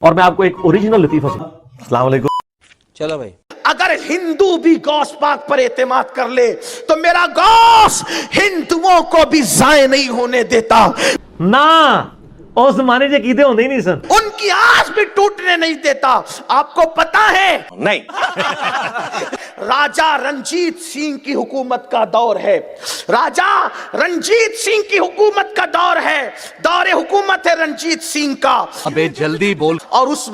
और मैं आपको एक ओरिजिनल लतीफा अस्सलाम वालेकुम। चलो भाई, अगर हिंदू भी गौस पाक पर एतमाद कर ले तो मेरा गौस हिंदुओं को भी जाय नहीं होने देता। ना उस जमाने के कीदे होंगे ही नहीं सन, उनकी आस भी टूटने नहीं देता। आपको पता है नहीं राजा रंजीत सिंह की हुकूमत का दौर है। राजा रंजीत सिंह की हुकूमत का दौर है, दौरे हुकूमत है रंजीत सिंह का। अबे जल्दी बोल। और उस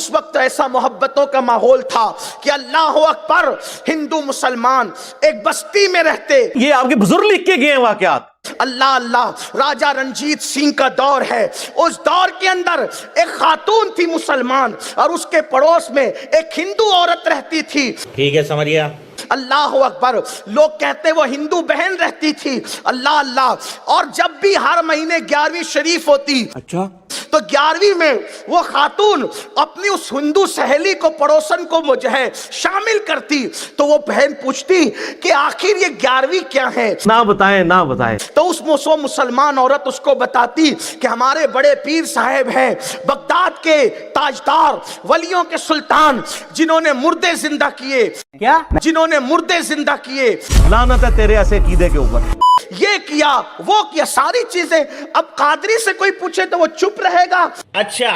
वक्त ऐसा मोहब्बतों का माहौल था कि अल्लाह अकबर, हिंदू मुसलमान एक बस्ती में रहते। ये आपके बुजुर्ग लिख के गए हैं वाकयात। अल्लाह अल्लाह, राजा रंजीत सिंह का दौर है। उस दौर के अंदर एक खातून थी मुसलमान और उसके पड़ोस में एक हिंदू औरत रहती थी। ठीक है, समझ गया। अल्लाह अकबर, लोग कहते वो हिंदू बहन रहती थी। अल्लाह अल्लाह, और जब भी हर महीने 11वीं शरीफ होती, अच्छा, तो 11वीं में वो खातून अपनी उस हिंदू सहेली को, पड़ोसन को वो जो है शामिल करती। तो वो बहन पूछती कि आखिर ये 11वीं क्या है, ना बताएं ना बताएं। तो उस मुसलमान औरत उसको बताती कि हमारे बड़े पीर साहब हैं, बगदाद के ताजदार, वलियों के सुल्तान, जिन्होंने मुर्दे जिंदा किए। क्या? जिन्होंने मुर्दे जिंदा किए। लानत है तेरे ऐसे कीदे के ऊपर। ये किया, वो किया, सारी चीजें। अब कादरी से कोई पूछे तो वो चुप रहेगा। अच्छा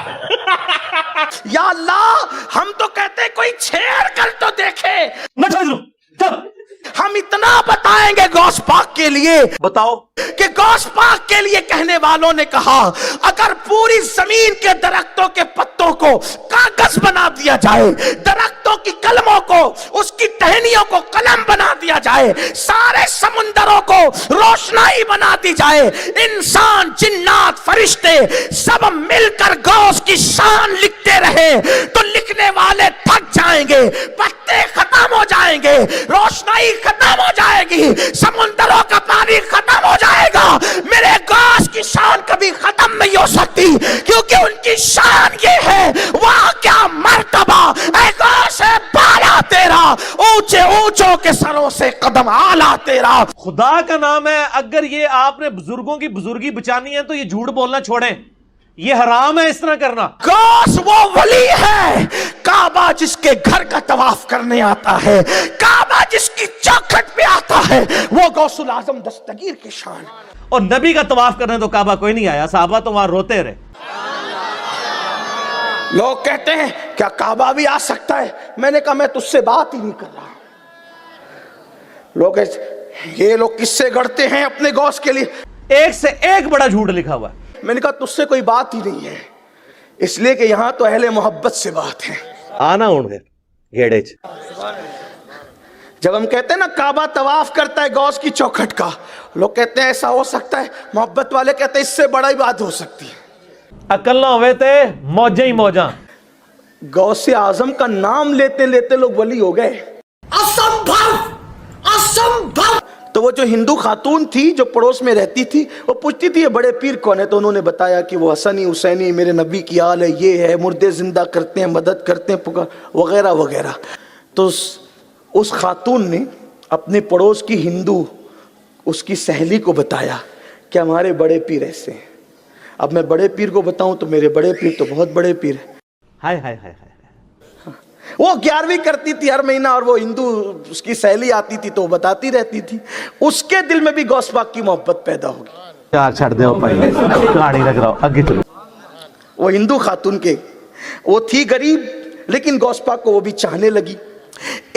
या अल्लाह, हम तो कहते कोई छेड़ कर तो देखे। मैं समझ लूं, चल हम इतना बताएंगे गौस पाक के लिए, बताओ कि गौस पाक के लिए कहने वालों ने कहा अगर पूरी जमीन के दरख्तों के पत्तों को कागज बना दिया जाए, दरख्तों की कलमों को, उसकी टहनियों को कलम बना दिया जाए, सारे समुंदरों को रोशनाई बना दी जाए, इंसान, जिन्नात, फरिश्ते सब मिलकर गौस की शान लिखते रहे तो लिखने वाले थक जाएंगे, पत्ते खत्म हो जाएंगे, रोशनाई खत्म हो जाएगी, समुंदरों का पानी खत्म हो जाएगा। मेरे गौस की शान कभी खत्म नहीं हो सकती, क्योंकि उनकी शान ये है, वहां क्या मर्तबा ऐ गौस है बाला तेरा, ऊंचे ऊंचों के सरों से कदम आला तेरा। खुदा का नाम है, अगर ये आपने बुजुर्गों की बुजुर्गी बचानी है तो ये झूठ बोलना छोड़ें, ये हराम है इस तरह करना। गौस वो वली है, काबा जिसके घर का तवाफ करने आता है, काबा जिसकी चौखट पे आता है, वो गौसुल आजम दस्तगीर की शान। और नबी का तवाफ करने तो काबा कोई नहीं आया, साहबा तो वहां रोते रहे। लोग कहते हैं क्या काबा भी आ सकता है? मैंने कहा मैं तुझसे बात ही नहीं कर रहा। ये लोग किससे गढ़ते हैं अपने गौस के लिए, एक से एक बड़ा झूठ लिखा हुआ है। मैंने कहा तुझसे कोई बात ही नहीं है, इसलिए कि यहां तो अहले मोहब्बत से बात है। आना उड़ फिर घेड़े च। जब हम कहते हैं ना काबा तवाफ करता है गौस की चौखट का, लोग कहते हैं ऐसा हो सकता है, मोहब्बत वाले कहते हैं इससे बड़ा ही बात हो सकती है। अकल ना हुए थे मौजा ही मौजा। गौसे आजम का नाम लेते लेते लोग वली हो गए। असंभव, असंभव। तो वो जो हिंदू खातून थी जो पड़ोस में रहती थी, वो पूछती थी ये बड़े पीर कौन है, तो उन्होंने बताया कि वो हसनी हुसैनी मेरे नबी की आल है, ये है, मुर्दे जिंदा करते हैं, मदद करते हैं, पुकार वगैरह वगैरह। तो उस खातून ने अपने पड़ोस की हिंदू उसकी सहेली को बताया कि हमारे बड़े पीर ऐसे हैं। अब मैं बड़े पीर को बताऊं तो मेरे बड़े पीर तो बहुत बड़े पीर है। हाय हाय हाय हाय। वो 11वीं करती थी हर महीना, और वो हिंदू उसकी सहेली आती थी तो वो बताती रहती थी। उसके दिल में भी गौस पाक की मोहब्बत पैदा होगी। यार छड़ दो भाई, गाड़ी लग रहा, आगे चलो। वो हिंदू खातून के, वो थी गरीब लेकिन गौस पाक को वो भी चाहने लगी।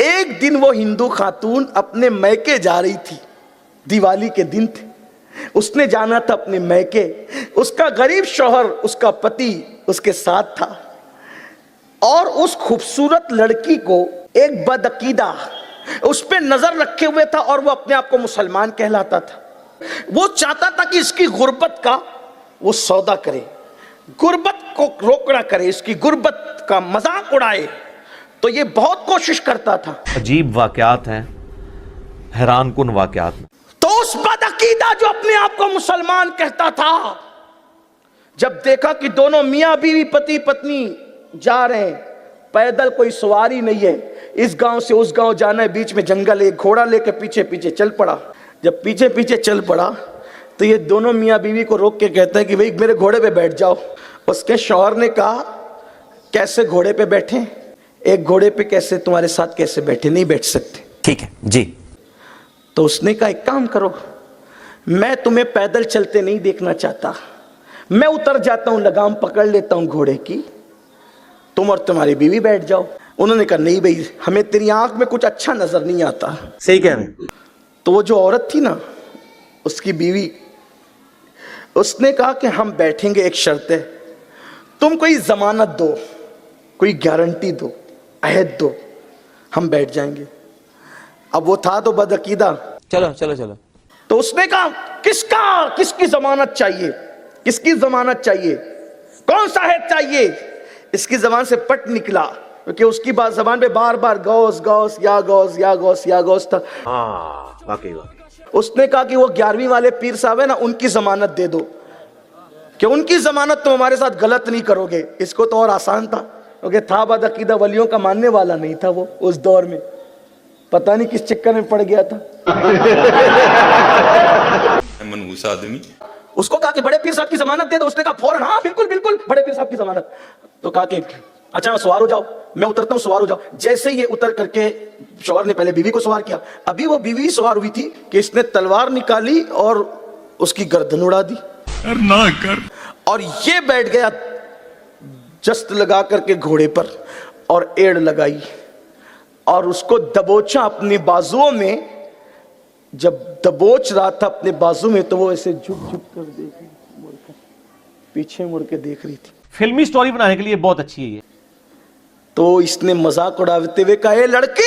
एक दिन वो हिंदू खातून अपने मैके जा रही थी, दिवाली के दिन थे, उसने जाना था अपने मैके। उसका गरीब शौहर, उसका पति उसके साथ था, और उस खूबसूरत लड़की को एक बदअकीदा उस पे नजर रखे हुए था, और वो अपने आप को मुसलमान कहलाता था। वो चाहता था कि इसकी गुर्बत का वो सौदा करे, गुर्बत को रोकड़ा करे, इसकी गुर्बत का मजाक उड़ाए। तो ये बहुत कोशिश करता था। अजीब वाकयात हैं, हैरान कुन वाकयात। तो उस बदअकीदा जो अपने आप को मुसलमान कहता था, जब देखा कि दोनों मियां बीवी पति पत्नी जा रहे हैं, पैदल कोई सवारी नहीं है, इस गांव से उस गांव जाना है, बीच में जंगल है, घोड़ा लेकर पीछे पीछे चल पड़ा। जब पीछे पीछे चल पड़ा तो ये दोनों मियां बीवी को रोक के कहता है कि भाई मेरे घोड़े पे बैठ जाओ। उसके शौहर ने कहा कैसे घोड़े पे बैठे, एक घोड़े पे कैसे तुम्हारे साथ कैसे बैठे, नहीं बैठ सकते। ठीक है जी। तो उसने कहा एक काम करो, मैं तुम्हें पैदल चलते नहीं देखना चाहता, मैं उतर जाता हूं, लगाम पकड़ लेता हूं घोड़े की, तुम और तुम्हारी बीवी बैठ जाओ। उन्होंने कहा नहीं भाई, हमें तेरी आंख में कुछ अच्छा नजर नहीं आता। सही कह रहे हैं। तो वो जो औरत थी ना, उसकी बीवी, उसने कहा कि हम बैठेंगे, एक शर्त है, तुम कोई जमानत दो, कोई गारंटी दो, अहद दो, हम बैठ जाएंगे। अब वो था तो बदअकीदा। चलो चलो चलो। तो उसने कहा किसकी जमानत चाहिए, किसकी जमानत चाहिए, कौन सा अहद चाहिए। इसकी जबान से पट निकला, क्योंकि उसकी बात जबान पे बार बार गौस गौस या गौस या गौस या गौस था। हाँ वाकई वाकई। उसने कहा कि वो 11वीं वाले पीर साहब है ना, उनकी जमानत दे दो, कि उनकी जमानत तुम हमारे साथ गलत नहीं करोगे। इसको तो और आसान था, क्योंकि था बदअकीदा, वलियों का मानने वाला नहीं था वो उस दौर में, पता नहीं किस चक्कर में पड़ गया था। मनहूस आदमी। उसको कहा कि बड़े पीर साहब की जमानत दे दो। उसने कहा फौरन हाँ बिल्कुल बिल्कुल, बड़े पीर साहब की जमानत। तो कहा कि अच्छा सवार हो जाओ, मैं उतरता हूँ, सवार हो जाओ। जैसे ये उतर करके, शौहर ने पहले बीवी को सवार किया, अभी वो बीवी सवार हुई थी कि इसने तलवार निकाली और उसकी गर्दन उड़ा दी। ना कर। और ये बैठ गया जस्त लगा करके घोड़े पर और एड़ लगाई और उसको दबोचा अपने बाजुओं में। जब दबोच रहा था अपने बाजू में, तो वो ऐसे झुक झुक कर देख रही, मुड़कर पीछे मुड़ के देख रही थी। फिल्मी स्टोरी बनाने के लिए बहुत अच्छी है ये। तो इसने मजाक उड़ाते हुए कहा, ए लड़की,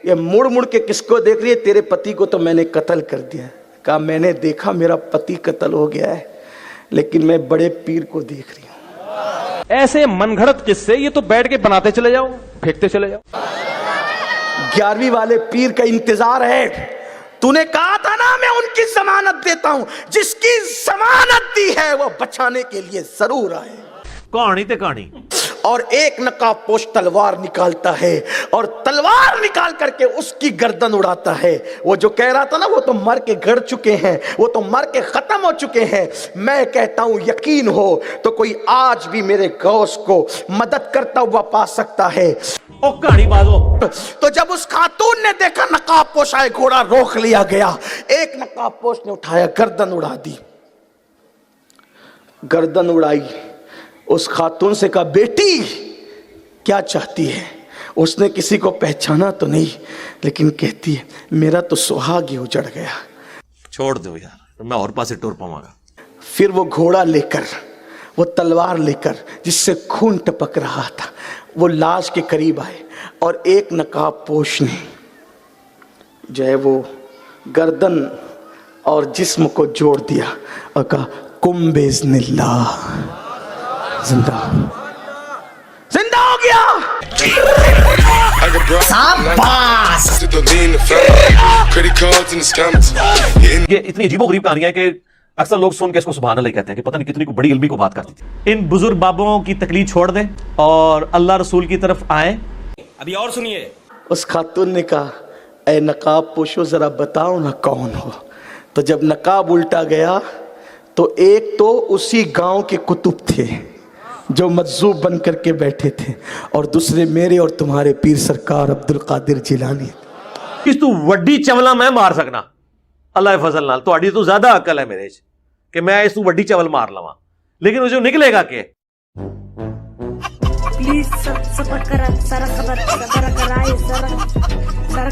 ये मुड़ मुड़ के किसको देख रही है, तेरे पति को तो मैंने कत्ल कर दिया। कहा मैंने देखा मेरा पति कत्ल हो गया है, लेकिन मैं बड़े पीर को देख रही हूं। ऐसे मनगढ़ंत किस्से ये तो बैठ के बनाते चले जाओ, फेंकते चले जाओ। 11वीं वाले पीर का इंतजार है। तूने कहा था ना मैं उनकी जमानत देता हूं, जिसकी जमानत दी है वो बचाने के लिए जरूर आए। कहानी ते कहानी। और एक नकाबपोश तलवार निकालता है और तलवार निकाल करके उसकी गर्दन उड़ाता है। वो जो कह रहा था ना, वो तो मर के गड़ चुके हैं, वो तो मर के खत्म हो चुके हैं। मैं कहता हूं यकीन हो तो कोई आज भी मेरे गौस को मदद करता हुआ पा सकता है। ओ कहानी बाजो। तो जब उस खातून ने देखा नकाबपोश आए, घोड़ा रोक लिया गया। एक नकाबपोश ने उठाया, गर्दन उड़ा दी। गर्दन उड़ाई, उस खातून से कहा बेटी क्या चाहती है। उसने किसी को पहचाना तो नहीं, लेकिन कहती है मेरा तो सुहाग ही उजड़ गया। छोड़ दो यार, मैं और पास से टूर पाऊंगा। फिर वो घोड़ा लेकर, वो तलवार लेकर जिससे खून टपक रहा था, वो लाश के करीब आए और एक नकाबपोश ने जो है वो गर्दन और जिस्म को जोड़ दिया और कहा कुम बेज़निल्लाह, जिंदा जिंदा हो गया। ये इतनी अजीबोगरीब कहानियां है कि अक्सर लोग सुन के इसको सुभान अल्लाह कहते हैं कि पता नहीं कितनी को बड़ी इल्मी को बात करती थी। इन बुजुर्ग बाबों की तकलीफ छोड़ दें और अल्लाह रसूल की तरफ आए। अभी और सुनिए। उस खातून ने कहा ए नकाब पोशो जरा बताओ ना कौन हो। तो जब नकाब उल्टा गया तो एक तो उसी गांव के कुतुब थे जो मज्जूब बन करके बैठे थे, और दूसरे मेरे और तुम्हारे पीर सरकार अब्दुल कादिर जिलानी। किस तू वड्डी चवला मैं मार सकना अल्लाह फजल नाल, तो तो ज्यादा अकल है मेरे कि मैं इस तू वड्डी चवल मार लवा, लेकिन मुझे निकलेगा के। प्लीज सपोर्ट करा, सारा खबर कराए, सारा